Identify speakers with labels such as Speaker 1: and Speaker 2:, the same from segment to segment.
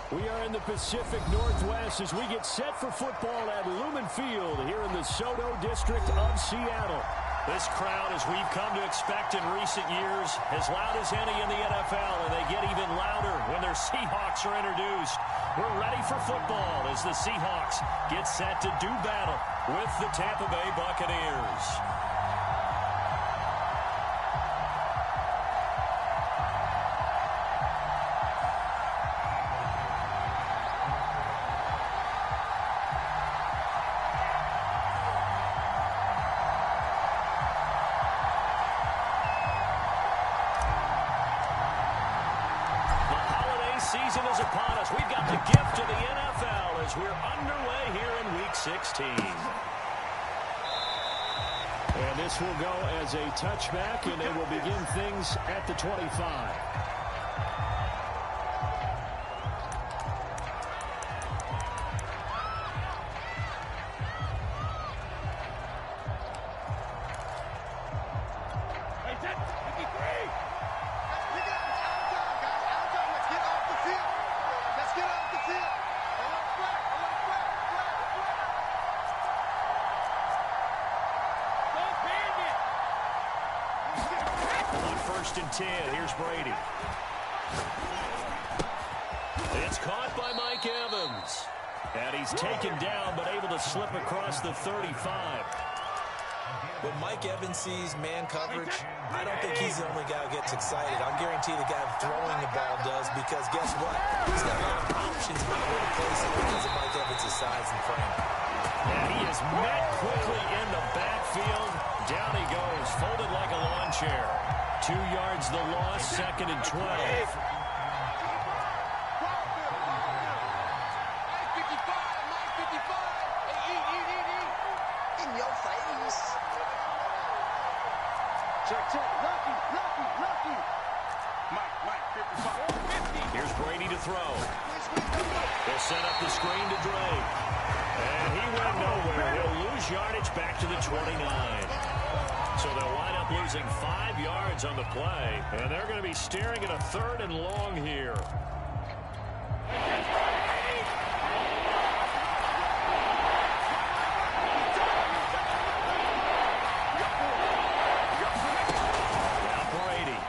Speaker 1: We are in the Pacific Northwest as we get set for football at Lumen Field here in the Soto District of Seattle. This crowd, as we've come to expect in recent years, as loud as any in the NFL, and they get even louder when their Seahawks are introduced. We're ready for football as the Seahawks get set to do battle with the Tampa Bay Buccaneers. Season is upon us. We've got the gift of the NFL as we're underway here in Week 16. And this will go as a touchback, and they will begin things at the 25. First and 10. Here's Brady. It's caught by Mike Evans. And he's taken down, but able to slip across the 35.
Speaker 2: When Mike Evans sees man coverage, I don't think he's the only guy who gets excited. I'll guarantee the guy throwing the ball does, because guess what? He's got a lot of options about where to place it because of Mike Evans' size and frame.
Speaker 1: And he is met quickly in the backfield. Down he goes, folded like a lawn chair. 2 yards the loss, second and 12.
Speaker 3: In your face. Check. Lucky. Mike, 55.
Speaker 1: Here's Brady to throw. They'll set up the screen to Drake. And he went nowhere. He'll lose yardage back to the 29. So they'll wind up losing 5 yards on the play. And they're going to be staring at a 3rd and long here. Now Brady.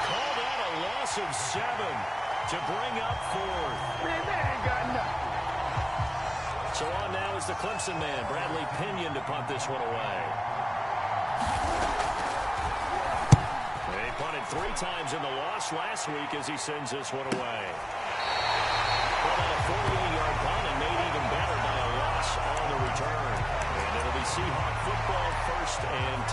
Speaker 1: Called out a loss of 7 to bring up 4th.
Speaker 3: Man, that ain't got nothing.
Speaker 1: So on now is the Clemson man, Bradley Pinion, to punt this one away. They punted 3 times in the loss last week as he sends this one away. Well, on a 48-yard punt and made even better by a loss on the return. And it'll be Seahawk football, 1st and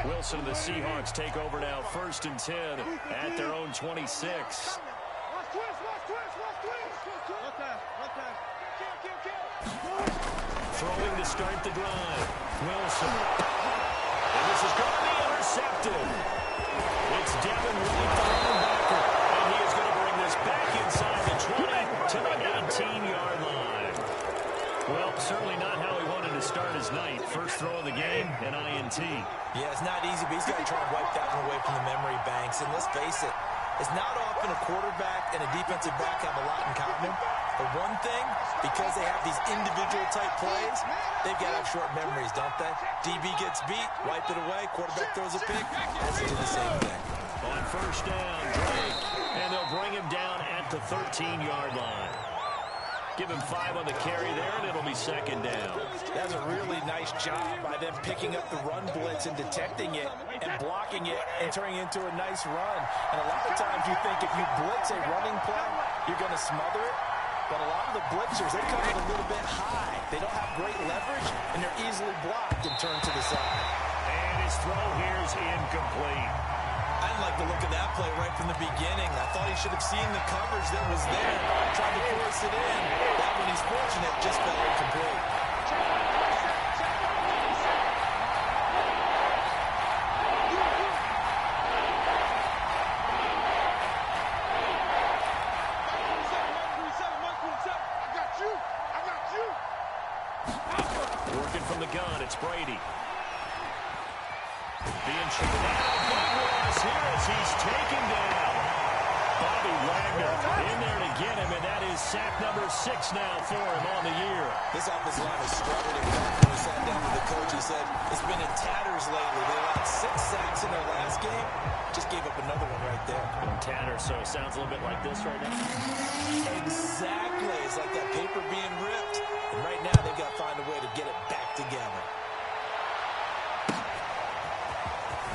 Speaker 1: 10. Wilson and the Seahawks take over now, 1st and 10 at their own 26. Throwing to start the drive. Wilson. And this is going to be intercepted. It's Devin White, the linebacker. And he is going to bring this back inside the 20 to the 18-yard line. Well, certainly not how he wanted to start his night. First throw of the game, an INT.
Speaker 2: Yeah, it's not easy, but he's got to try and wipe that one away from the memory banks. And let's face it, it's not often a quarterback and a defensive back have a lot in common. But one thing, because they have these individual type plays, they've got to have short memories, don't they? DB gets beat, wipe it away, quarterback throws a pick, has to do the same thing.
Speaker 1: On first down, Drake, and they'll bring him down at the 13-yard line. Give him 5 on the carry there, and it'll be 2nd down.
Speaker 2: That's a really nice job by them picking up the run blitz and detecting it and blocking it and turning it into a nice run. And a lot of times you think if you blitz a running play, you're going to smother it. But a lot of the blitzers, they come in a little bit high. They don't have great leverage, and they're easily blocked and turned to the side.
Speaker 1: And his throw here is incomplete.
Speaker 2: I didn't like the look of that play right from the beginning. I thought he should have seen the coverage that was there, tried to force it in. That one, he's fortunate, just fell incomplete.
Speaker 1: Working from the gun, it's Brady. Being tripped down. Big loss here as he's taken down. Bobby Wagner in there to get him, and that is sack number 6 now for him on the year.
Speaker 2: This offensive line has struggled. In fact, when we sat down with the coach, he said it's been in tatters lately. They allowed 6 sacks in their last game. Just gave up another one right there.
Speaker 1: In tatters, so it sounds a little bit like this right now.
Speaker 2: Exactly. It's like that paper being ripped. And right now, they've got to find a way to get it back together.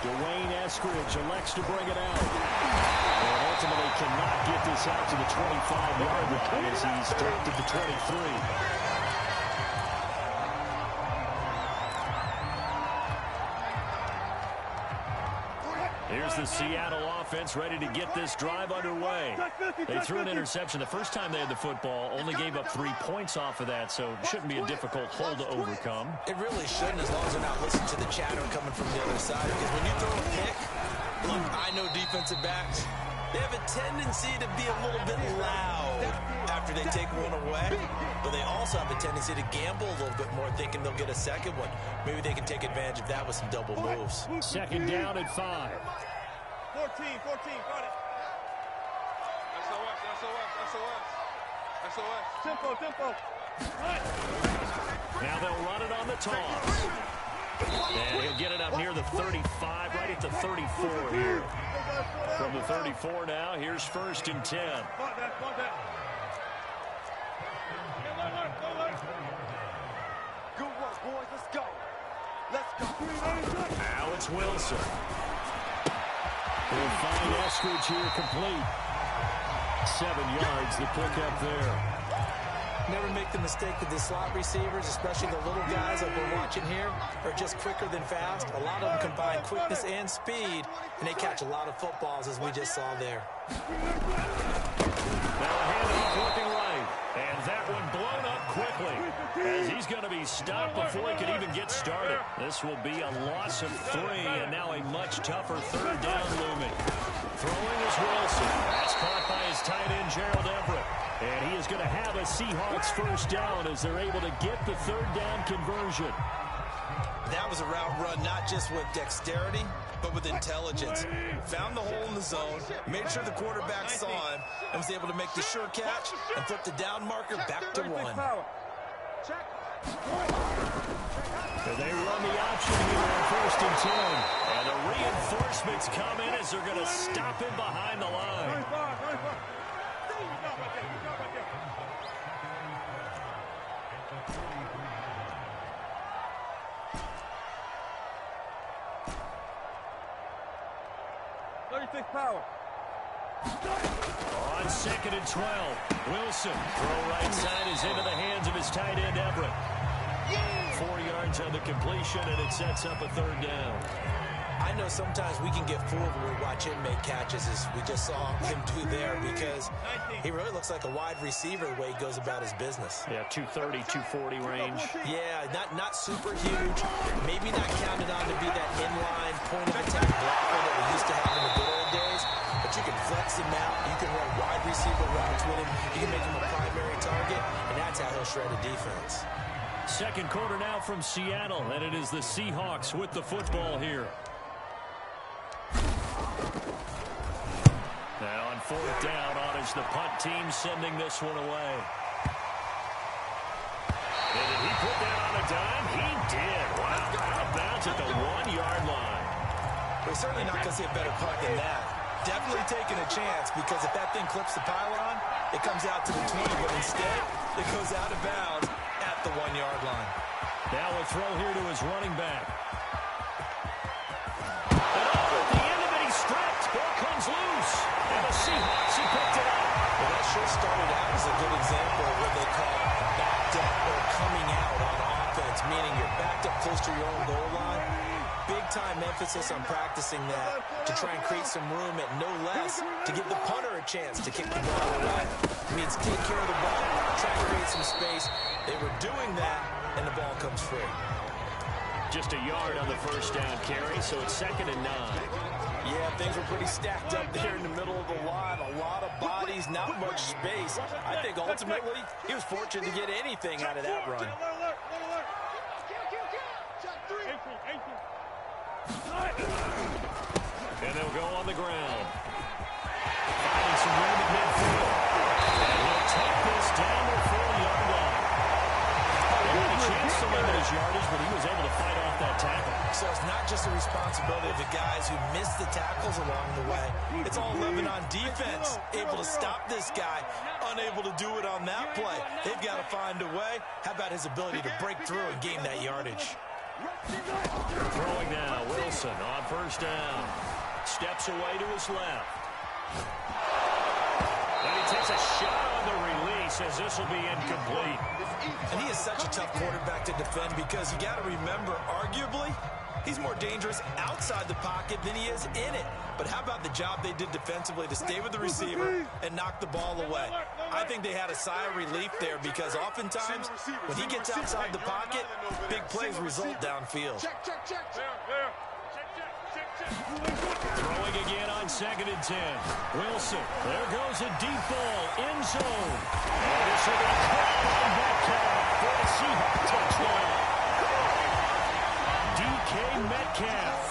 Speaker 1: Dwayne Eskridge elects to bring it out. And ultimately cannot get this out to the 25-yard line as he's dropped at the 23. Here's the Seattle offense ready to get this drive underway. They threw an interception the first time they had the football, only gave up 3 points off of that, so it shouldn't be a difficult hole to overcome.
Speaker 2: It really shouldn't, as long as they're not listening to the chatter coming from the other side. Because when you throw a pick, look, I know defensive backs, they have a tendency to be a little bit loud after they take one away. But they also have a tendency to gamble a little bit more, thinking they'll get a second one. Maybe they can take advantage of that with some double moves.
Speaker 1: Second down at 5.
Speaker 3: 14, got it. SOS. Tempo.
Speaker 1: Now they'll run it on the toss. And he'll get it up near the 35, right at the 34 here. From the 34 now, here's 1st and 10.
Speaker 3: Good work, boys. Let's go.
Speaker 1: Now it's Wilson. We'll find Eskridge here complete. 7 yards, the pickup there.
Speaker 2: Never make the mistake that the slot receivers, especially the little guys like we're watching here, are just quicker than fast. A lot of them combine quickness and speed, and they catch a lot of footballs, as we just saw there.
Speaker 1: Now a handoff looking right, and that one blown up quickly as he's going to be stopped before he can even get started. This will be a loss of 3, and now a much tougher 3rd down looming. Throwing is Wilson. That's caught by his tight end, Gerald Everett. And he is going to have a Seahawks 1st down as they're able to get the 3rd down conversion.
Speaker 2: That was a route run, not just with dexterity, but with intelligence. Found the hole in the zone, made sure the quarterback saw him, and was able to make the sure catch and flip the down marker back to 1.
Speaker 1: And they run the option here on 1st and 10. And the reinforcements come in as they're going to stop him behind the line.
Speaker 3: Power.
Speaker 1: On 2nd and 12, Wilson, throw right side is into the hands of his tight end, Everett. 4 yards on the completion, and it sets up a 3rd down.
Speaker 2: I know sometimes we can get fooled when we watch him make catches, as we just saw him do there, because he really looks like a wide receiver the way he goes about his business.
Speaker 1: Yeah, 230, 240 range.
Speaker 2: Yeah, not super huge. Maybe not counted on to be that inline point of attack blocker that we used to have in the good old days. But you can flex him out. You can run wide receiver routes with him. You can make him a primary target, and that's how he'll shred a defense.
Speaker 1: Second quarter now from Seattle, and it is the Seahawks with the football here. Now on 4th down, on is the punt team sending this one away. And did he put that on a dime? He did. Wow, out of bounds at the 1-yard line.
Speaker 2: We're certainly not going to see a better punt than that. Definitely taking a chance, because if that thing clips the pylon, it comes out to the 20, but instead it goes out of bounds at the 1-yard line.
Speaker 1: Now a throw here to his running back. And over at the end of it, he's stripped. Ball comes loose. And the Seahawks have picked it up.
Speaker 2: Well, that sure started out as a good example of what they call backed up or coming out on offense, meaning you're backed up close to your own goal line. Big-time emphasis on practicing that to try and create some room at no less to give the punter a chance to kick the ball away. It means take care of the ball, try and create some space. They were doing that, and the ball comes free.
Speaker 1: Just a yard on the 1st down carry, so it's 2nd and 9.
Speaker 2: Yeah, things were pretty stacked up there in the middle of the line. A lot of bodies, not much space. I think ultimately he was fortunate to get anything out of that run.
Speaker 1: And they'll go on the ground. Finding some room at midfield. And he'll take this down to the 40-yard line. He had a chance to limit his yardage, but he was able to fight off that tackle.
Speaker 2: So it's not just the responsibility of the guys who missed the tackles along the way. It's all Lebanon defense, able to stop this guy, unable to do it on that play. They've got to find a way. How about his ability to break through and gain that yardage?
Speaker 1: Throwing now, Wilson on first down. Steps away to his left. And he takes a shot on the release as this will be incomplete.
Speaker 2: And he is such a tough quarterback to defend because you got to remember, arguably, he's more dangerous outside the pocket than he is in it. But how about the job they did defensively to stay with the receiver and knock the ball away? I think they had a sigh of relief there because oftentimes when he gets outside the pocket, big plays result downfield.
Speaker 1: Throwing again on 2nd and 10. Wilson, there goes a deep ball, end zone. And this will be caught by Metcalf for a Seahawks touchdown. DK Metcalf,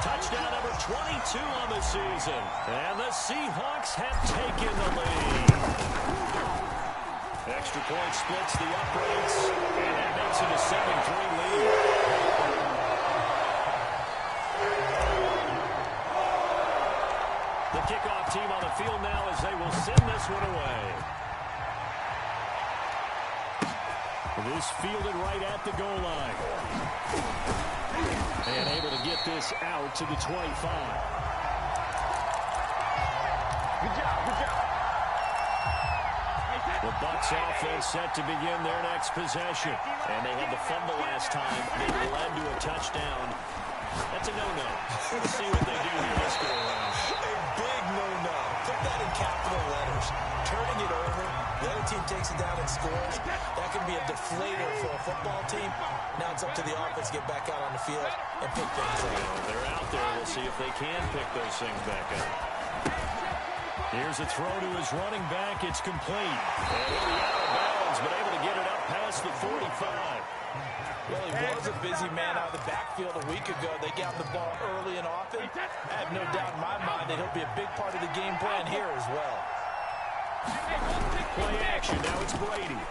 Speaker 1: touchdown number 22 on the season. And the Seahawks have taken the lead. Extra point splits the uprights, and that makes it a 7-3 lead. The kickoff team on the field now as they will send this one away. This fielded right at the goal line. And able to get this out to the 25.
Speaker 3: Good job, good job.
Speaker 1: The Bucs offense set to begin their next possession. And they had the fumble last time. They led to a touchdown. That's a no-no. We'll see what they do here this go around.
Speaker 2: A big no-no. Put that in capital letters. Turning it over. The other team takes it down and scores. That can be a deflator for a football team. Now it's up to the offense to get back out on the field and pick things up.
Speaker 1: They're out there. We'll see if they can pick those things back up. Here's a throw to his running back. It's complete. And he'll be out of bounds, but able to get it up past the 45.
Speaker 2: Well, he was a busy man out of the backfield a week ago. They got the ball early and often. I have no doubt in my mind that he'll be a big part of the game plan here as well.
Speaker 1: Play action. Now it's Brady.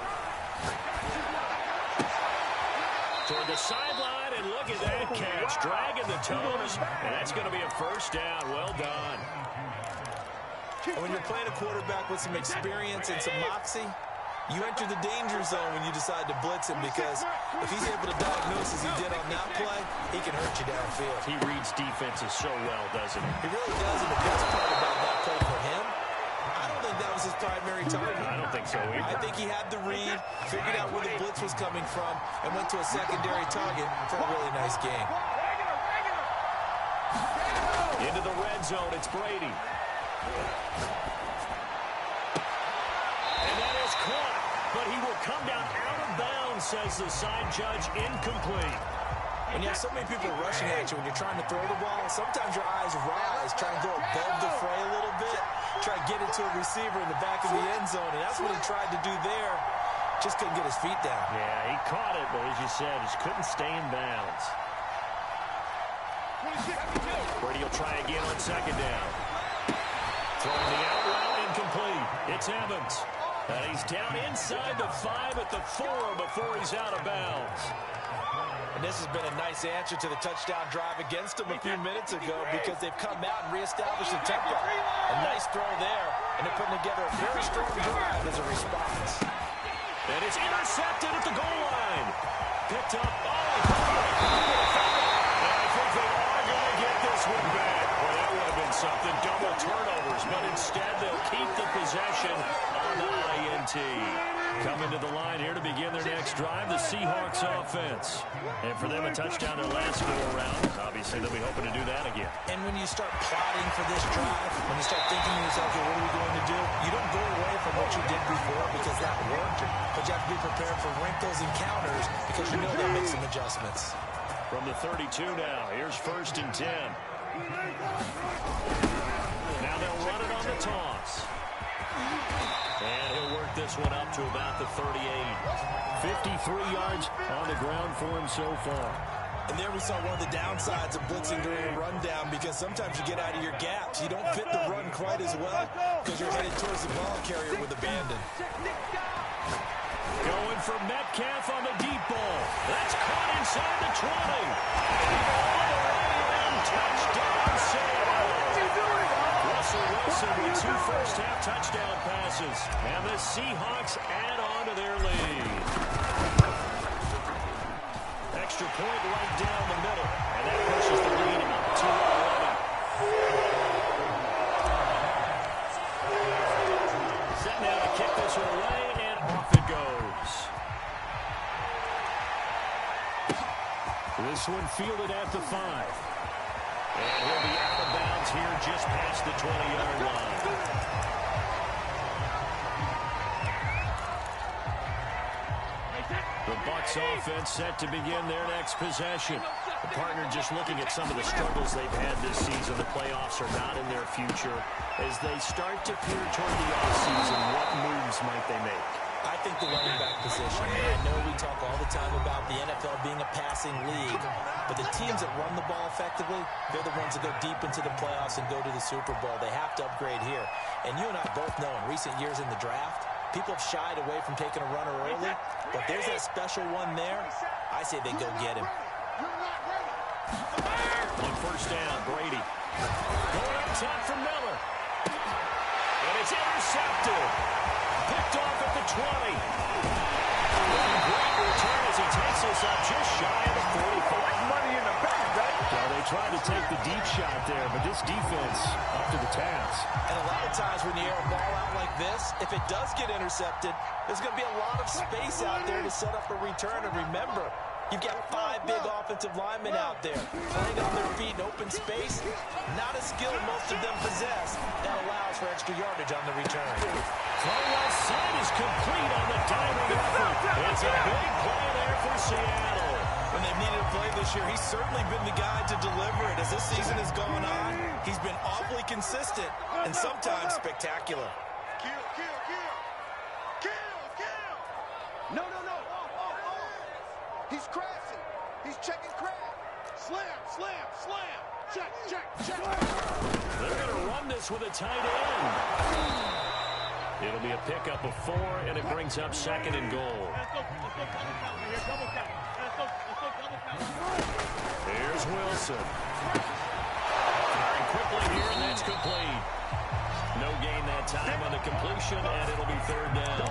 Speaker 1: Toward the sideline, and look at that catch. Dragging the toes, and that's going to be a first down. Well done.
Speaker 2: And when you're playing a quarterback with some experience and some moxie, you enter the danger zone when you decide to blitz him because if he's able to diagnose as he did on that play, he can hurt you downfield.
Speaker 1: He reads defenses so well, doesn't he?
Speaker 2: He really does, and the best part about that play for him, I don't think that was his primary target.
Speaker 1: I don't think so either.
Speaker 2: I think he had the read, figured out where the blitz was coming from, and went to a secondary target for a really nice game.
Speaker 1: Into the red zone, it's Brady. And that is caught, but he will come down out of bounds, says the side judge, incomplete.
Speaker 2: When you have so many people rushing at you when you're trying to throw the ball, sometimes your eyes rise, try and go above the fray a little bit, try to get it to a receiver in the back of the end zone, and that's what he tried to do there. Just couldn't get his feet down.
Speaker 1: Yeah, he caught it, but as you said, just couldn't stay in bounds. Brady will try again on 2nd down. Throwing the out route, incomplete. It's Evans. And he's down inside the 5 at the 4 before he's out of bounds.
Speaker 2: And this has been a nice answer to the touchdown drive against them a few minutes ago because they've come out and reestablished the tempo. A nice throw there, and they're putting together a very strong drive as a response.
Speaker 1: And it's intercepted at the goal line. Picked up. And I think they are going to get this one back. Well, that would have been something. Double turnovers, but instead they'll keep the possession on the INT. Coming to the line here to begin their next drive, the Seahawks offense. And for them, a touchdown their last go-around. Obviously, they'll be hoping to do that again.
Speaker 2: And when you start plotting for this drive, when you start thinking to yourself, okay, what are we going to do? You don't go away from what you did before because that worked. But you have to be prepared for wrinkles and counters because you know they'll make some adjustments.
Speaker 1: From the 32 now, here's 1st and 10. Now they'll run it on the toss. And he'll work this one up to about the 38. 53 yards on the ground for him so far.
Speaker 2: And there we saw one of the downsides of blitzing during a rundown, because sometimes you get out of your gaps. You don't fit the run quite as well because you're headed towards the ball carrier with abandon.
Speaker 1: Going for Metcalf on the deep ball. That's caught inside the 20. Touchdown, Seattle. Russell Wilson with 2 first-half touchdown passes. And the Seahawks add on to their lead. Extra point right down the middle. And that pushes the lead to 11. Set now to kick this one away, and off it goes. This one fielded at the 5. And he'll be out of bounds here just past the 20-yard line. The Bucs offense set to begin their next possession. The partner just looking at some of the struggles they've had this season. The playoffs are not in their future. As they start to peer toward the offseason, what moves might they make?
Speaker 2: I think the running back position. I know we talk all the time about the NFL being a passing league, but the teams that run the ball effectively, they're the ones that go deep into the playoffs and go to the Super Bowl. They have to upgrade here. And you and I both know in recent years in the draft, people have shied away from taking a runner early, but there's that special one there. I say they go get him.
Speaker 1: On first down, Brady. Going up top for Miller. And it's intercepted. Picked off at the 20. Great return as he takes us up just shy of the 45.
Speaker 3: Money in the bank, right?
Speaker 1: Well, they tried to take the deep shot there, but this defense up to the task.
Speaker 2: And a lot of times when you air a ball out like this, if it does get intercepted, there's going to be a lot of space out there to set up a return. And remember, you've got 5 big offensive linemen out there playing on their feet in open space. Not a skill most of them possess. That allows for extra yardage on the return.
Speaker 1: Throw left side is complete on the diving effort. It's a big play there for Seattle.
Speaker 2: When they've needed a play this year, he's certainly been the guy to deliver it. As this season has gone on, he's been awfully consistent and sometimes spectacular.
Speaker 3: Kill. No. He's crashing. He's checking crash. Slam. Check.
Speaker 1: They're going to run this with a tight end. It'll be a pickup of 4, and it brings up 2nd and goal. Here's Wilson. Firing quickly here, and that's complete. No gain that time on the completion, and it'll be 3rd down.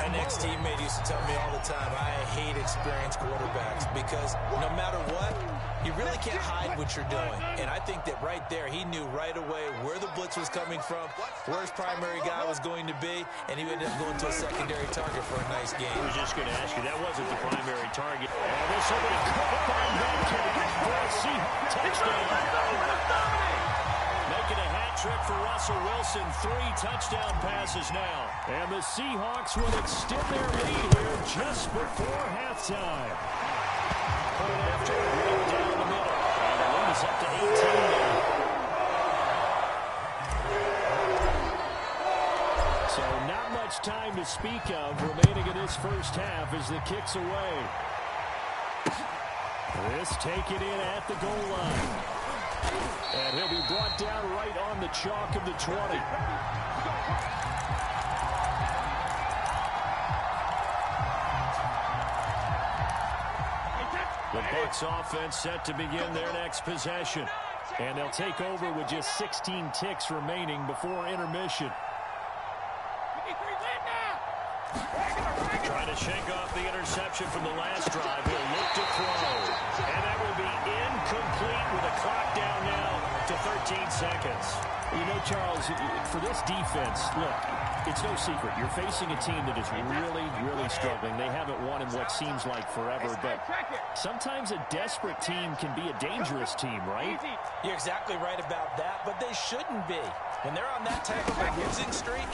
Speaker 2: An ex-teammate used to tell me all the time, I hate experienced quarterbacks because no matter what, you really can't hide what you're doing. And I think that right there, he knew right away where the blitz was coming from, where his primary guy was going to be, and he ended up going to a secondary target for a nice game.
Speaker 1: I was just going to ask you, that wasn't the primary target. And this will be caught by Metcalf for a Seahawks touchdown. Making a hat trick for Russell Wilson. 3 touchdown passes now. And the Seahawks will extend their lead here just before halftime. Point after it right down the middle. And the lead is up to 18 now. So not much time to speak of remaining in this first half as the kick's away. This taken in at the goal line. And he'll be brought down right on the chalk of the 20. The Bucs offense set to begin their next possession. And they'll take over with just 16 ticks remaining before intermission. Trying to shake off the interception from the last drive. He'll look to throw. And that will be incomplete with a clock down now to 13 seconds. You know, Charles, for this defense, look, it's no secret. You're facing a team that is really, really struggling. They haven't won in what seems like forever, but sometimes a desperate team can be a dangerous team, right?
Speaker 2: You're exactly right about that, but they shouldn't be. When they're on that type of a losing streak,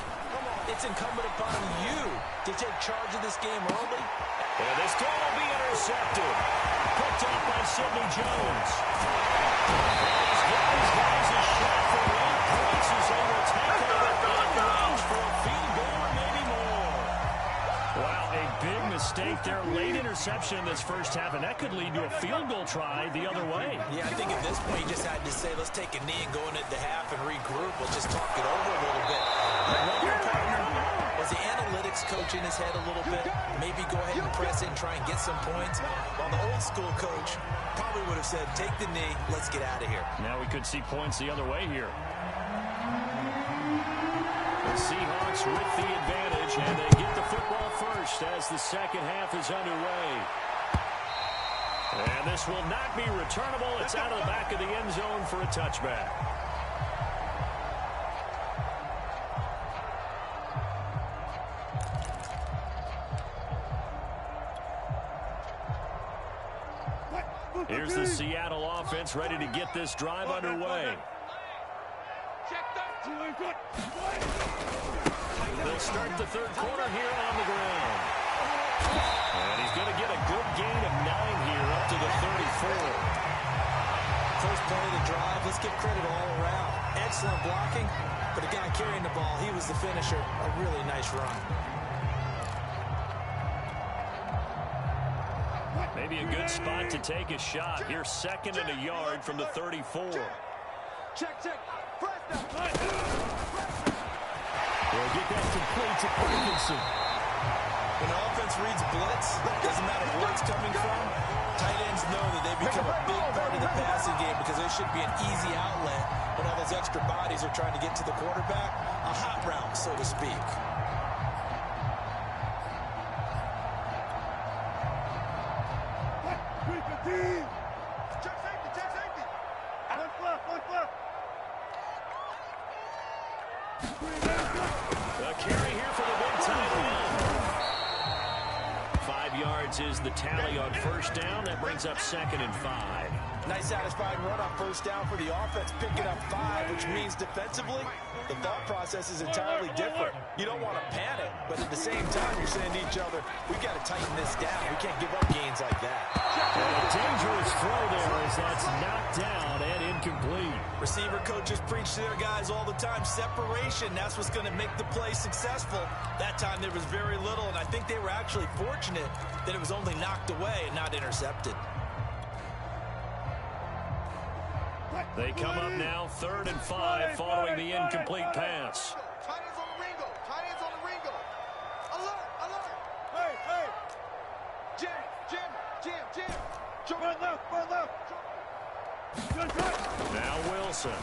Speaker 2: it's incumbent upon you to take charge of this game early.
Speaker 1: And this ball will be intercepted. Picked up by Sidney Jones. He's got his guys a shot for 8 points as they will take over in range for a field goal or maybe more. Wow, a big mistake make their late interception in this first half, and that could lead to a field goal try the other way.
Speaker 2: Yeah, I think at this point, he just had to say, let's take a knee and go into the half and regroup. Let's just talk it over a little bit. Your partner, was the analytics coach in his head a little bit? Maybe go ahead and press it and try and get some points. While the old school coach probably would have said, take the knee, let's get out of here.
Speaker 1: Now we could see points the other way here. The Seahawks with the advantage, and they get the football first as the second half is underway. And this will not be returnable. It's out of the back of the end zone for a touchback. Here's the Seattle offense ready to get this drive underway. They'll start the third quarter here on the ground. And he's going to get a good gain of 9 here up to the 34.
Speaker 2: First play of the drive, let's give credit all around. Excellent blocking, but the guy carrying the ball, he was the finisher. A really nice run.
Speaker 1: Maybe a good spot to take a shot. Here's 2nd and a yard from the 34.
Speaker 3: Check. Press that.
Speaker 1: They'll get that complete to Parkinson.
Speaker 2: When the offense reads blitz, doesn't matter where it's coming from, tight ends know that they become a big part of the passing game because there should be an easy outlet when all those extra bodies are trying to get to the quarterback. A hot route, so to speak.
Speaker 3: Check safety. One left.
Speaker 1: A carry here for the big tight end. 5 yards is the tally on first down. That brings up 2nd and 5.
Speaker 2: Nice satisfying run on first down for the offense, picking up 5, which means defensively, the thought process is entirely different. You don't want to panic, but at the same time, you're saying to each other, we've got to tighten this down. We can't give up gains like that.
Speaker 1: And a dangerous throw there as that's knocked down and incomplete.
Speaker 2: Receiver coaches preach to their guys all the time, separation, that's what's going to make the play successful. That time there was very little, and I think they were actually fortunate that it was only knocked away and not intercepted.
Speaker 1: They come up now 3rd and 5 following the incomplete pass.
Speaker 3: Tight ends on the Ringo. Alert. Hey. Jim. Run left.
Speaker 1: Now Wilson.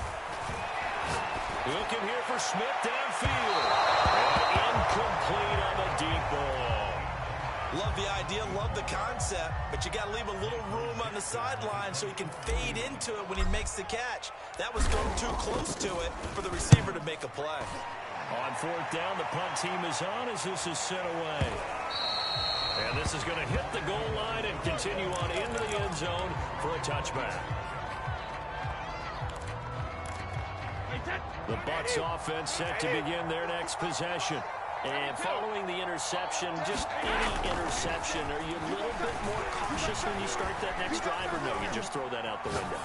Speaker 1: Looking here for Smith downfield. And incomplete on the deep ball.
Speaker 2: Love the idea, love the concept, but you got to leave a little room on the sideline so he can fade into it when he makes the catch. That was thrown too close to it for the receiver to make a play.
Speaker 1: On 4th down, the punt team is on as this is sent away. And this is going to hit the goal line and continue on into the end zone for a touchback. The Bucs offense set to begin their next possession. And following the interception, just any interception, are you a little bit more cautious when you start that next drive, or no, you just throw that out the window?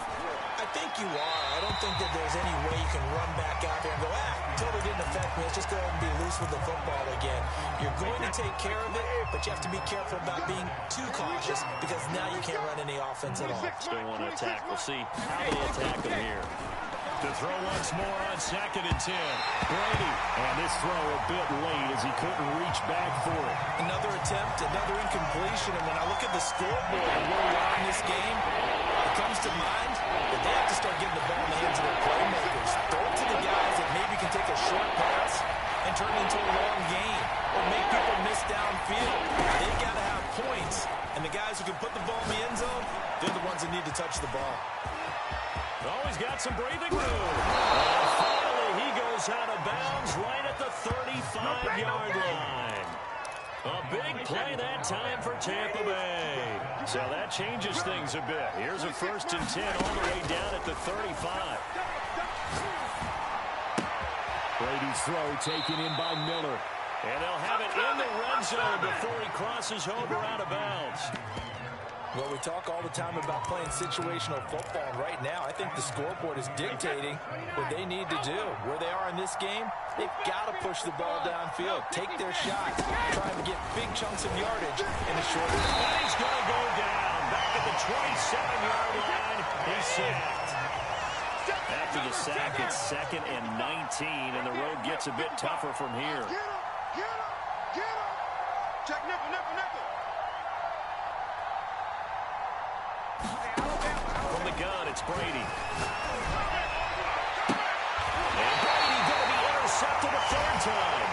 Speaker 2: I think you are. I don't think that there's any way you can run back out there and go, totally didn't affect me. Let's just go ahead and be loose with the football again. You're going to take care of it, but you have to be careful about being too cautious because now you can't run any offense at all.
Speaker 1: Still want to attack. We'll see how they attack him here. To throw once more on 2nd and 10. Brady. And this throw a bit late as he couldn't reach back for it.
Speaker 2: Another attempt, another incompletion. And when I look at the scoreboard and where we are in this game, it comes to mind that they have to start getting the ball in the hands of their playmakers. Throw it to the guys that maybe can take a short pass and turn it into a long game or make people miss downfield. They've got to have points. And the guys who can put the ball in the end zone, they're the ones that need to touch the ball.
Speaker 1: He's got some breathing room. And finally, he goes out of bounds right at the 35-yard line. A big play that time for Tampa Bay. So that changes things a bit. Here's a 1st and 10 all the way down at the 35. Brady's throw taken in by Miller. And they'll have it in the red zone before he crosses over out of bounds.
Speaker 2: What we talk all the time about playing situational football, and right now I think the scoreboard is dictating what they need to do. Where they are in this game, they've got to push the ball downfield, take their shots, try to get big chunks of yardage in a short time.
Speaker 1: He's going to go down back at the 27-yard line. He's sacked. After the sack, it's 2nd and 19, and the road gets a bit tougher from here.
Speaker 3: Get him. Check nickel.
Speaker 1: From the gun, it's Brady. And Brady going to be intercepted a 3rd time.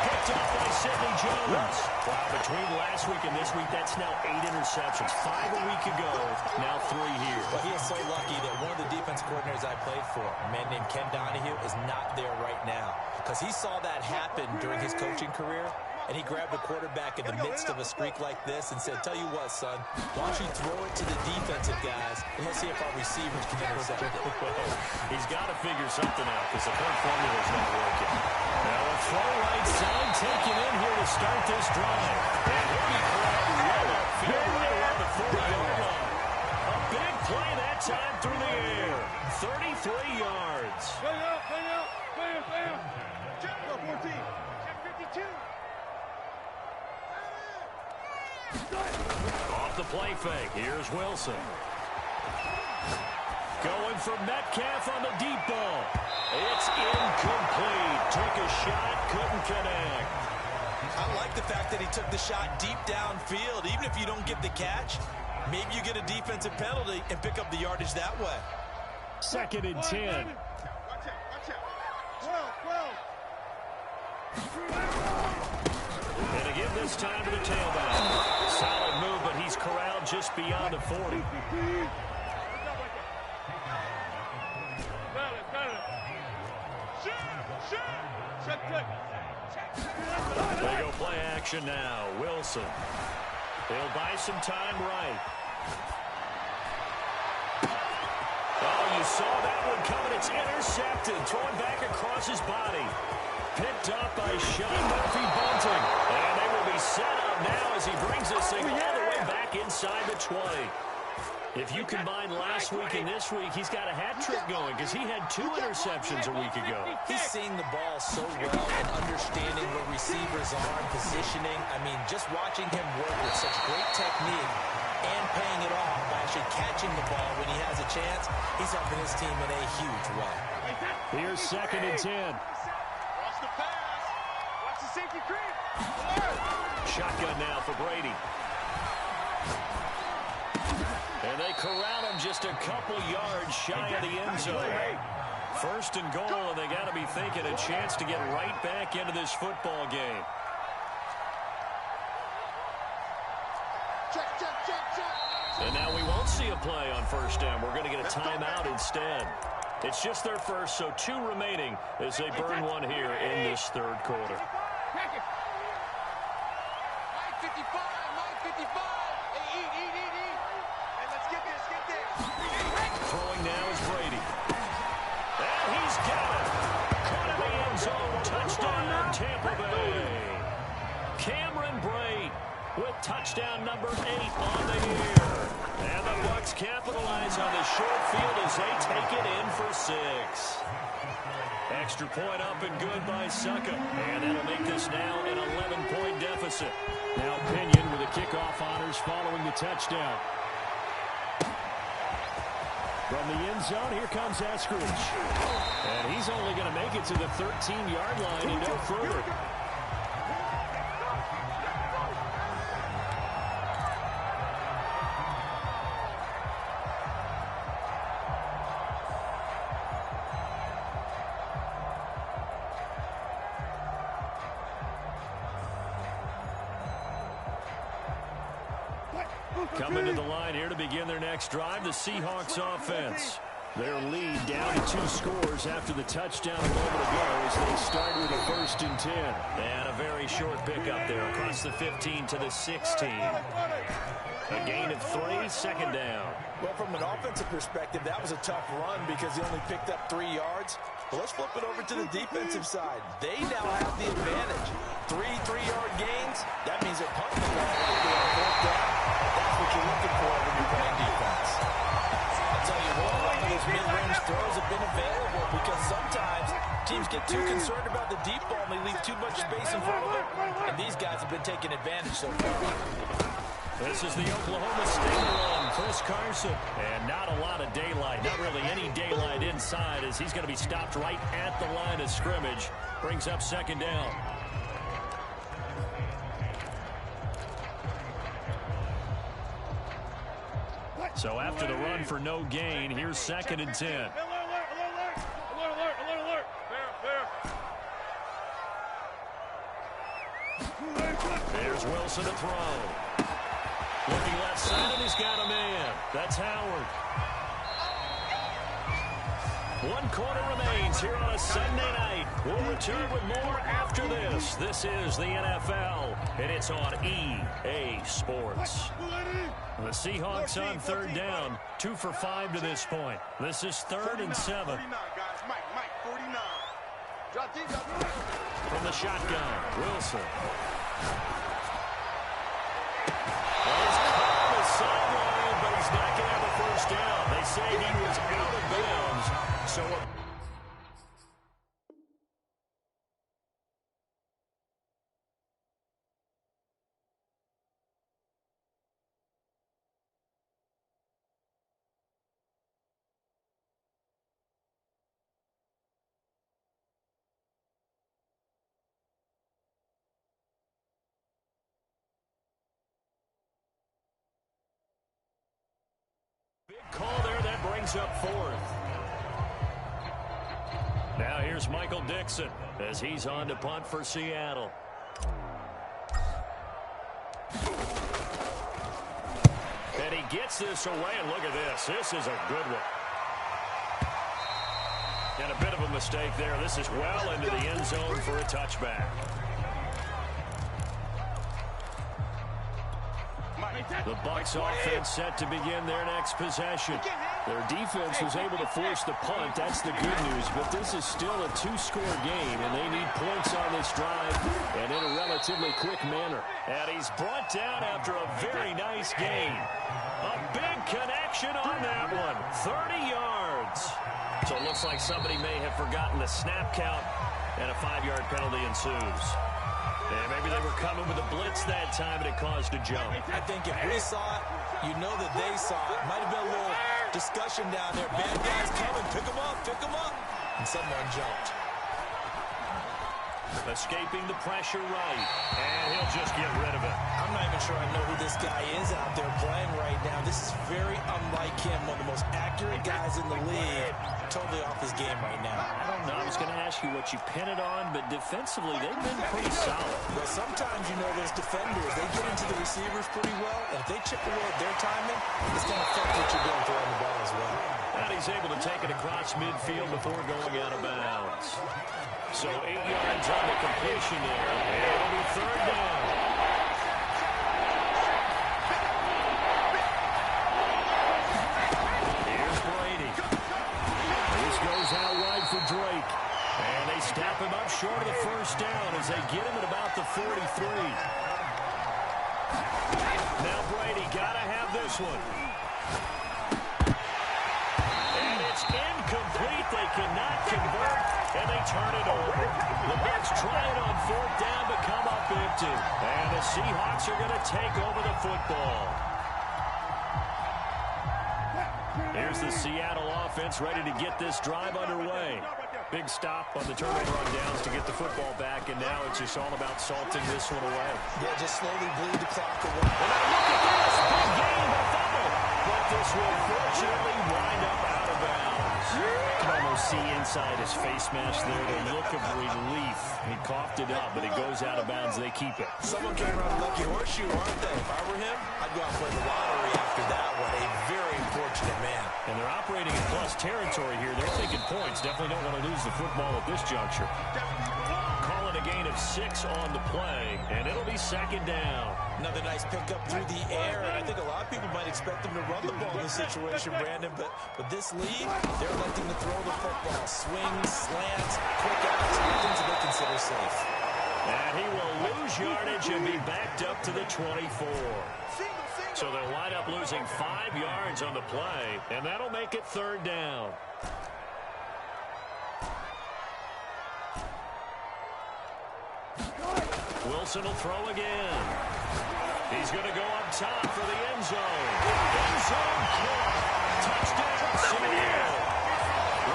Speaker 1: Picked off by Sidney Jones. Wow, between last week and this week, that's now 8 interceptions. 5 a week ago, now 3 here.
Speaker 2: Well, he is so lucky that one of the defense coordinators I played for, a man named Ken Donahue, is not there right now. Because he saw that happen during his coaching career, and he grabbed a quarterback in the midst of a streak like this and said, tell you what, son, why don't you throw it to the defensive guys, and let's see if our receivers can intercept it.
Speaker 1: He's got to figure something out because the current formula is not working. Now a throw right side taken in here to start this drive. And he'll be grabbed low upfield right around the 40-yard line. A big play that time through the air. 33 yards.
Speaker 3: Bam. Check 14. Check 52.
Speaker 1: Off the play fake. Here's Wilson. Going for Metcalf on the deep ball. It's incomplete. Took a shot, couldn't connect.
Speaker 2: I like the fact that he took the shot deep downfield. Even if you don't get the catch, maybe you get a defensive penalty and pick up the yardage that way.
Speaker 1: 2nd and 10.
Speaker 3: Watch out. 12.
Speaker 1: And again this time to the tailback. Solid move, but he's corralled just beyond the 40. They go play action now. Wilson. He'll buy some time right. Oh, you saw that one coming. It's intercepted. Throwing back across his body. Picked up by Sean Murphy-Bunting. And they will be set up now as he brings this thing all the way back inside the 20. If you combine last week and this week, he's got a hat trick going because he had 2 interceptions a week ago.
Speaker 2: He's seeing the ball so well and understanding where receivers are and positioning. I mean, just watching him work with such great technique and paying it off by actually catching the ball when he has a chance, he's helping his team in a huge way.
Speaker 1: Here's 2nd and 10.
Speaker 3: Watch the pass. Watch the safety creep.
Speaker 1: Shotgun now for Brady. And they corral him just a couple yards shy of the end zone. 1st and goal, and they got to be thinking a chance to get right back into this football game.
Speaker 3: Check.
Speaker 1: And now we won't see a play on 1st down. We're going to get a timeout instead. It's just their first, so 2 remaining as they burn one here in this 3rd quarter.
Speaker 3: Mike 55. Hey, eat. Hey, let's get this.
Speaker 1: Throwing now is Brady. And he's got it. Caught in the end zone. Touchdown, Tampa Bay. Cameron Brate with touchdown number 8 on the year. And the Bucs capitalize on the short field as they take it in for 6. Extra point up and good by Succa. And that'll make this now an 11-point deficit. Now Pinion with the kickoff honors following the touchdown. From the end zone, here comes Eskridge. And he's only going to make it to the 13-yard line and no further. Coming to the line here to begin their next drive, the Seahawks offense. Their lead down to 2 scores after the touchdown a moment ago as they start with a 1st and 10. And a very short pickup there across the 15 to the 16. A gain of 3, 2nd down.
Speaker 2: Well, from an offensive perspective, that was a tough run because he only picked up 3 yards. But let's flip it over to the defensive side. They now have the advantage. 3 3-yard gains. That means they're punting the ball right there on 4th down. That's what you're looking for when you're too much space in front of them, and these guys have been taking advantage so far.
Speaker 1: This is the Oklahoma State run, Chris Carson. And not a lot of daylight, not really any daylight inside, as he's going to be stopped right at the line of scrimmage. Brings up second down. So after the run for no gain, here's 2nd and 10.
Speaker 3: Alert.
Speaker 1: There's Wilson to throw. Looking left side, and he's got a man. That's Howard. 1 quarter remains here on a Sunday night. We'll return with more after this. This is the NFL, and it's on EA Sports. The Seahawks on 3rd down, 2 for 5 to this point. This is 3rd and 7.
Speaker 3: 49, guys. Mike, 49. Drop deep.
Speaker 1: From the shotgun, Wilson. Sideline, but he's not going to have a first down. They say he was out of bounds. So big call there, that brings up 4th. Now here's Michael Dixon as he's on to punt for Seattle. And he gets this away, and look at this. This is a good one. And a bit of a mistake there. This is well into the end zone for a touchback. The Bucs offense set to begin their next possession. Their defense was able to force the punt. That's the good news. But this is still a 2-score game, and they need points on this drive and in a relatively quick manner. And he's brought down after a very nice gain. A big connection on that one. 30 yards. So it looks like somebody may have forgotten the snap count, and a 5-yard penalty ensues. And maybe they were coming with a blitz that time, and it caused a jump.
Speaker 2: I think if we saw it, you know that they saw it. Might have been a little discussion down there. Bad guys coming. Pick them up. And someone jumped.
Speaker 1: Escaping the pressure right. And he'll just get rid of it.
Speaker 2: I'm not even sure I know who this guy is out there playing right now. This is very unlike him. One of the most accurate guys in the league. Totally off his game right now.
Speaker 1: I don't know. I was going to ask you what you pin it on, but defensively, they've been pretty solid.
Speaker 2: Well, sometimes, you know, those defenders, they get into the receivers pretty well, and if they chip away at their timing, it's going to affect what you're doing throwing the ball as well.
Speaker 1: And he's able to take it across midfield before going out of bounds. So 8 yards on the completion there, and it'll be 3rd down. Drake, and they stop him up short of the first down as they get him at about the 43. Now Brady gotta have this one, and it's incomplete. They cannot convert, and they turn it over. The Bucs try it on 4th down, but come up empty, and the Seahawks are going to take over the football. Here's the Seattle offense ready to get this drive underway. Big stop on the turnover on downs to get the football back, and now it's just all about salting this one away.
Speaker 2: Yeah, just slowly bleed the clock away.
Speaker 1: And now look at this. Big game, a fumble. But this will fortunately wind up out of bounds. You can almost see inside his face mask there the look of relief. He coughed it up, but it goes out of bounds. They keep it.
Speaker 2: Someone came around a lucky horseshoe, aren't they? If I were him, I'd go out and play the lottery after that one. A very fortunate man.
Speaker 1: And they're operating in plus territory here. They're taking points. Definitely don't want to lose the football at this juncture. Call it a gain of 6 on the play, and it'll be 2nd down.
Speaker 2: Another nice pickup through the air, and I think a lot of people might expect them to run the ball in this situation, Brandon, but with this lead, they're electing to throw the football. Swings, slants, quick outs, things that they consider safe.
Speaker 1: And he will lose yardage and be backed up to the 24. So they'll wind up losing 5 yards on the play, and that'll make it 3rd down. Wilson will throw again. He's going to go up top for the end zone. End zone kick. Touchdown, Seattle.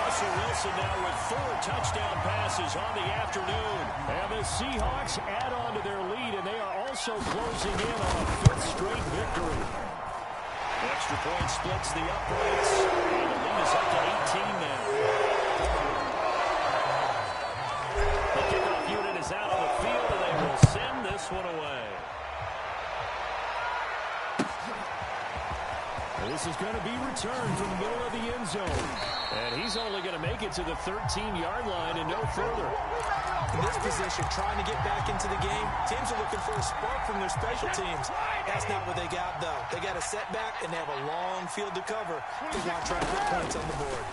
Speaker 1: Russell Wilson now with 4 touchdown passes on the afternoon. And the Seahawks add on to their lead, and they are also closing in on a 5th straight victory. Extra point splits the uprights, and the lead is up to 18 now. The kickoff unit is out on the field, and they will send this one away. This is going to be returned from the middle of the end zone. And he's only going to make it to the 13-yard line and no further.
Speaker 2: In this position, trying to get back into the game, teams are looking for a spark from their special teams. That's not what they got, though. They got a setback, and they have a long field to cover. They want to try to put points on the board.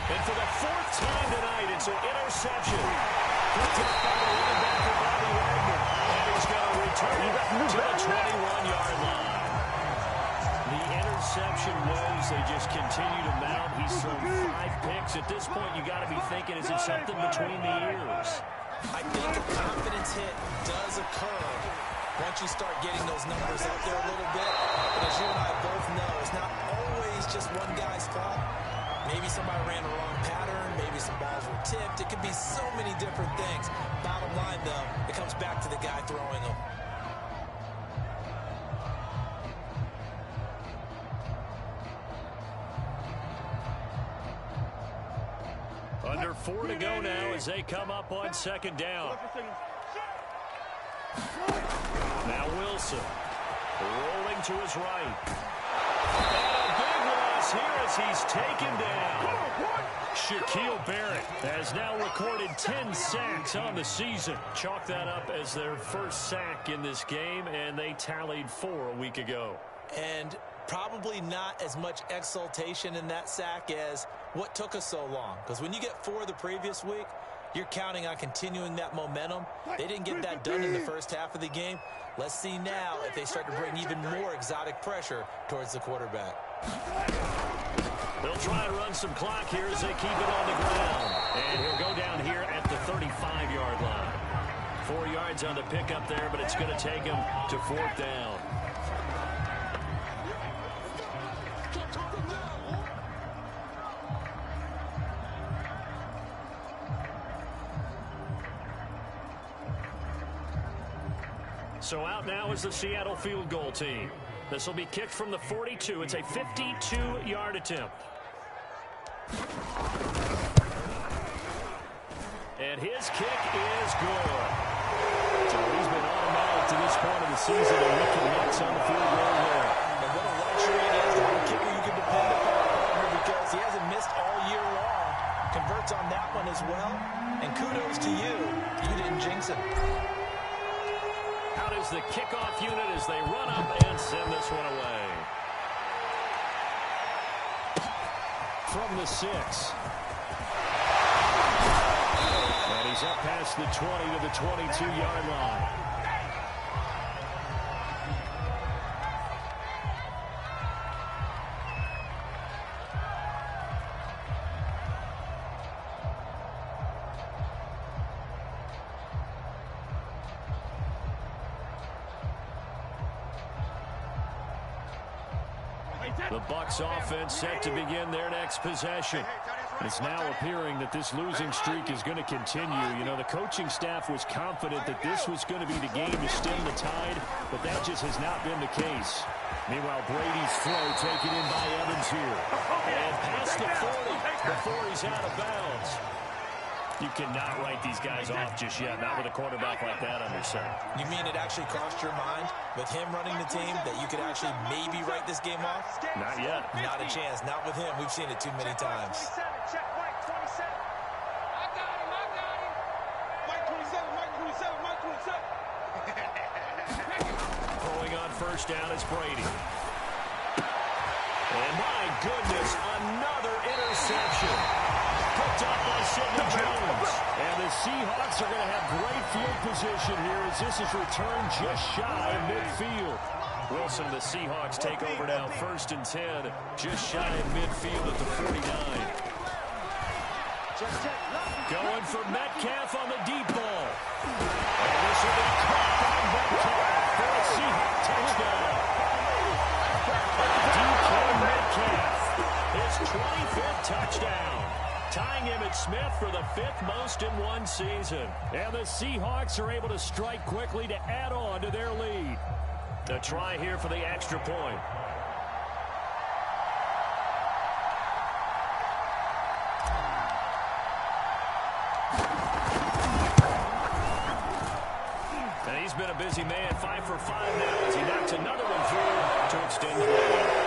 Speaker 1: And for the 4th time tonight, it's an interception. Picked up by the linebacker, Bobby Wagner. And he's going to return it to the 21-yard line. The interception woes, they just continue to mount. He's thrown 5 picks. At this point, you got to be thinking, is it something between the ears?
Speaker 2: I think a confidence hit does occur once you start getting those numbers up there a little bit. But as you and I both know, it's not always just one guy's fault. Maybe somebody ran the wrong pattern. Maybe some balls were tipped. It could be so many different things. Bottom line, though, it comes back to the guy throwing them.
Speaker 1: Under 4 to go now as they come up on 2nd down. Now Wilson rolling to his right. And a big loss here as he's taken down. Shaquille Barrett has now recorded 10 sacks on the season. Chalk that up as their first sack in this game, and they tallied 4 a week ago.
Speaker 2: And probably not as much exultation in that sack as what took us so long. Because when you get 4 the previous week, you're counting on continuing that momentum. They didn't get that done in the first half of the game. Let's see now if they start to bring even more exotic pressure towards the quarterback.
Speaker 1: They'll try to run some clock here as they keep it on the ground. And he'll go down here at the 35-yard line. 4 yards on the pickup there, but it's going to take him to 4th down. So out now is the Seattle field goal team. This will be kicked from the 42. It's a 52-yard attempt. And his kick is good. So he's been automatic to this point of the season, and he connects on the field goal there.
Speaker 2: And what a luxury it is to have a kicker you can depend upon, because he hasn't missed all year long. Converts on that one as well. And kudos to you. You didn't jinx him.
Speaker 1: Out is the kickoff unit as they run up and send this one away. From the 6. And he's up past the 20 to the 22-yard line. The Bucs offense set to begin their next possession. It's now appearing that this losing streak is going to continue. You know, the coaching staff was confident that this was going to be the game to stem the tide, but that just has not been the case. Meanwhile, Brady's throw taken in by Evans here. And past the 40 before he's out of bounds. You cannot write these guys off just yet, not with a quarterback like that under center.
Speaker 2: You mean it actually crossed your mind with him running the team that you could actually maybe write this game off?
Speaker 1: Not yet.
Speaker 2: Not a chance. Not with him. We've seen it too many times.
Speaker 3: Check Mike 27. I got him. Mike 27.
Speaker 1: Throwing on first down is Brady. And my goodness, another interception. Picked up by Sidney Jones. And the Seahawks are going to have great field position here as this is returned just shy of midfield. Wilson, the Seahawks take over now, 1st and 10, just shy of midfield at the 49. Going for Metcalf on the deep ball. And this will be caught by Metcalf for a Seahawks touchdown. DK Metcalf, his 25th touchdown, tying Emmitt Smith for the 5th most in one season. And the Seahawks are able to strike quickly to add on to their lead. The try here for the extra point. And he's been a busy man, 5 for 5 now as he knocks another one through to extend the lead.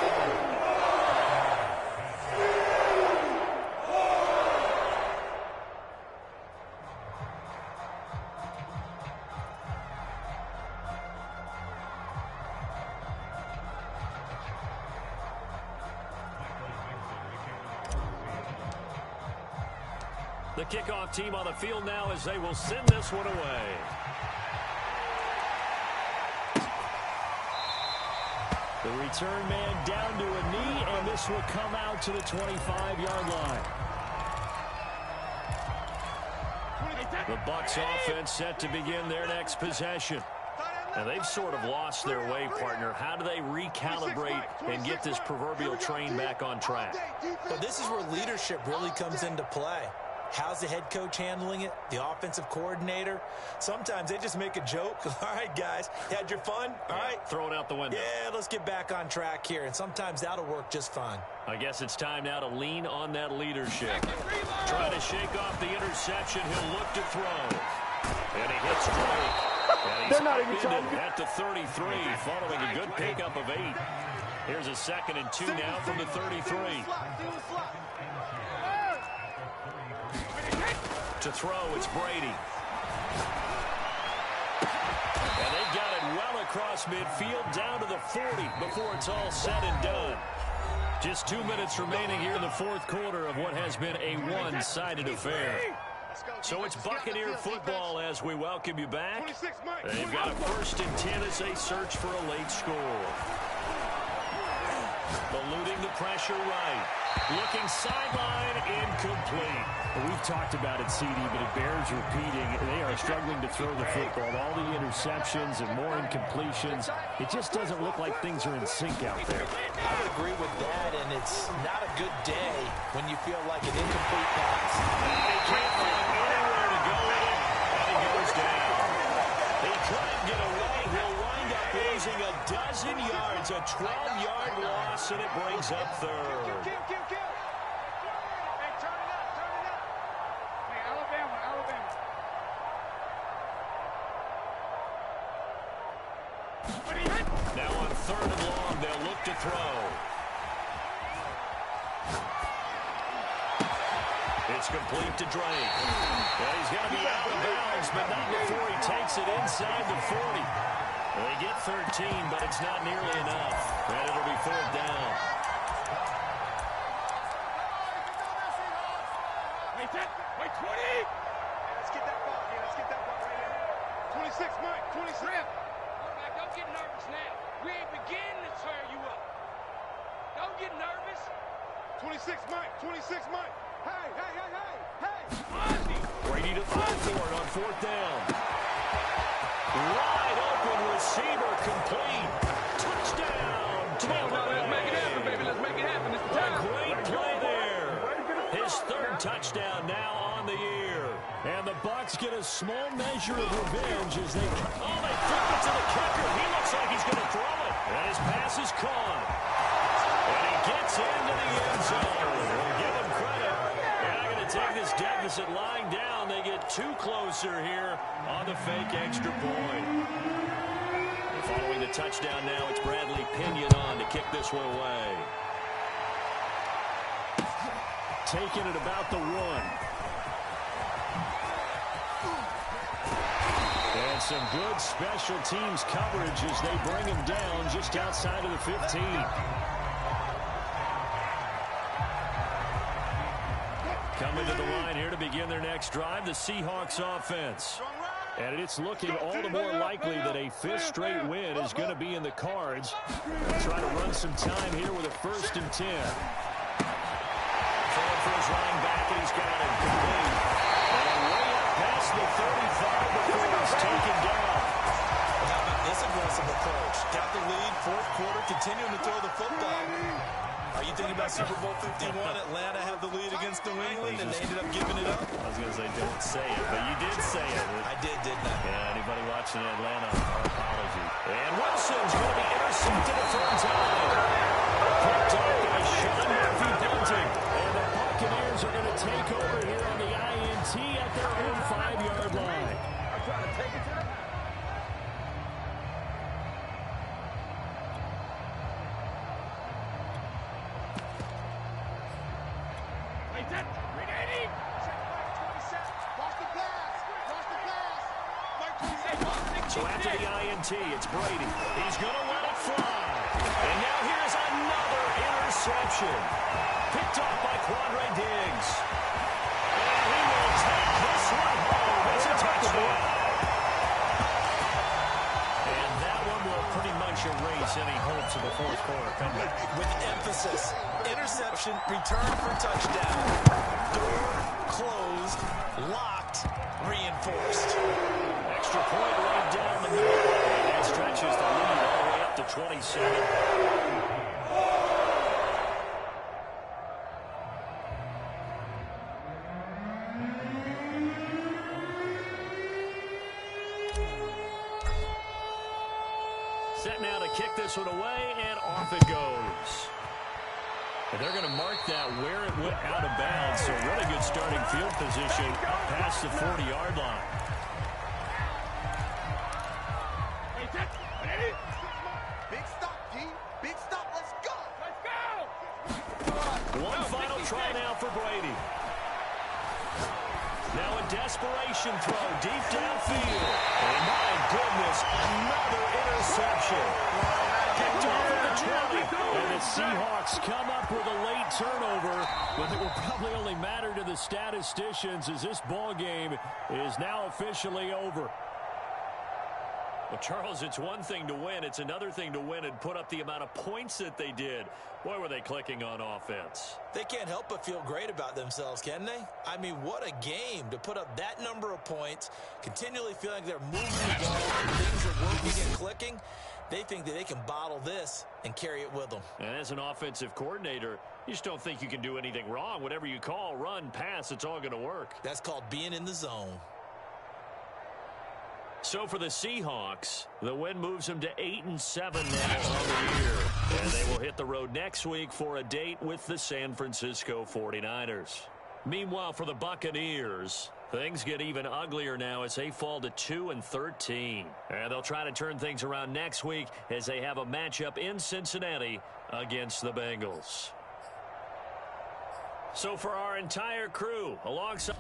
Speaker 1: The kickoff team on the field now as they will send this one away. The return man down to a knee, and this will come out to the 25-yard line. The Bucs offense set to begin their next possession. And they've sort of lost their way, partner. How do they recalibrate and get this proverbial train back on track?
Speaker 2: Well, this is where leadership really comes into play. How's the head coach handling it? The offensive coordinator? Sometimes they just make a joke. All right, guys, you had your fun? All right.
Speaker 1: Throw it out the window.
Speaker 2: Yeah, let's get back on track here. And sometimes that'll work just fine.
Speaker 1: I guess it's time now to lean on that leadership. Trying to shake off the interception. He'll look to throw. And he hits Drake. And he's at the 33 following a good pickup of 8. Here's a 2nd and 2 now from the 33. To throw, it's Brady. And they've got it well across midfield, down to the 40 before it's all said and done. Just 2 minutes remaining here in the 4th quarter of what has been a one-sided affair. So it's Buccaneer football as we welcome you back. They've got a 1st and 10 as they search for a late score. Eluding the pressure right. Looking sideline, incomplete.
Speaker 4: We've talked about it, CD, but it bears repeating. They are struggling to throw the football. All the interceptions and more incompletions. It just doesn't look like things are in sync out there.
Speaker 2: I would agree with that, and it's not a good day when you feel like an incomplete pass.
Speaker 1: He can't find anywhere to go with it, and he goes down. He couldn't get away. He'll wind up losing a dozen yards, a 12-yard loss, and it brings up 3rd. Now on 3rd and long, they'll look to throw. It's complete to Drake. Well, he's got to be out of bounds, but not before he takes it inside the 40. They get 13, but it's not nearly enough. And it'll be 4th down.
Speaker 3: Wait, 20! Let's get that ball here. Let's get that ball right here. 26, Mike. 26.
Speaker 5: Don't get nervous now. We ain't beginning to turn you up. Don't get nervous.
Speaker 3: 26, Mike. 26, Mike. Hey!
Speaker 5: Ozzy.
Speaker 1: Brady to throw for it on 4th down. Wide open receiver complete. Touchdown.
Speaker 5: Let's make it happen, baby. Let's make it happen. It's the time.
Speaker 1: A great play there. His 3rd touchdown now on the year. And the Bucs get a small measure of revenge as they... Oh, they flip it to the kicker. He looks like he's going to throw it. And his pass is caught. And he gets into the end zone. We'll give him credit. They're not going to take this deficit lying down. They get 2 closer here on the fake extra point. And following the touchdown now, it's Bradley Pinion on to kick this one away.
Speaker 4: Taking it about the 1. And some good special teams coverage as they bring him down just outside of the 15. Coming to the line here to begin their next drive, the Seahawks offense. And it's looking all the more likely that a 5th straight win is going to be in the cards. They'll try to run some time here with a 1st and 10.
Speaker 1: For a
Speaker 4: goes running back, and he's got it complete. And way up past the 35 before he's taken down.
Speaker 2: Well, how about this aggressive approach? Got the lead, fourth quarter, continuing to throw the football. Are you thinking about Super Bowl 51? Atlanta had the lead against New England, and they ended up giving it up?
Speaker 4: I was going to say, don't say it, but you did say it.
Speaker 2: I did, didn't I?
Speaker 4: Yeah, anybody watching Atlanta, our apology. And Wilson's going to be intercepted a third time. Picked up by Sean Murphy punting. And the Buccaneers are going to take over here on the INT at their own 5-yard line.
Speaker 3: I'm trying to take it to the
Speaker 4: So after the INT, it's Brady. He's going to let it fly. And now here's another interception. Picked off by Quandre Diggs. And he will take this one home. It's a touchdown. And that one will pretty much erase any hopes of a fourth quarter comeback.
Speaker 2: With emphasis, interception, return for touchdown. Door closed, locked, reinforced.
Speaker 4: Extra point right down the middle. And it stretches the lead all the way up to 27. Set now to kick this one away, and off it goes. And they're going to mark that where it went out of bounds. So really good starting field position up past the 40-yard line.
Speaker 3: big stop, D. Big stop. Let's go. Let's go.
Speaker 4: One final try now for Brady. Now a desperation throw deep downfield. And my goodness, another interception. Picked off at the 20. And the Seahawks come up with a late turnover, but it will probably only matter to the statisticians as this ball game is now officially over. Well, Charles, it's one thing to win. It's another thing to win and put up the amount of points that they did. Boy, were they clicking on offense.
Speaker 2: They can't help but feel great about themselves, can they? I mean, what a game to put up that number of points, continually feeling like they're moving the ball, things are working and clicking. They think that they can bottle this and carry it with them.
Speaker 4: And as an offensive coordinator, you just don't think you can do anything wrong. Whatever you call, run, pass, it's all going to work.
Speaker 2: That's called being in the zone.
Speaker 4: So for the Seahawks, the win moves them to 8-7 now on the year. And they will hit the road next week for a date with the San Francisco 49ers. Meanwhile, for the Buccaneers, things get even uglier now as they fall to 2-13. And they'll try to turn things around next week as they have a matchup in Cincinnati against the Bengals. So for our entire crew, alongside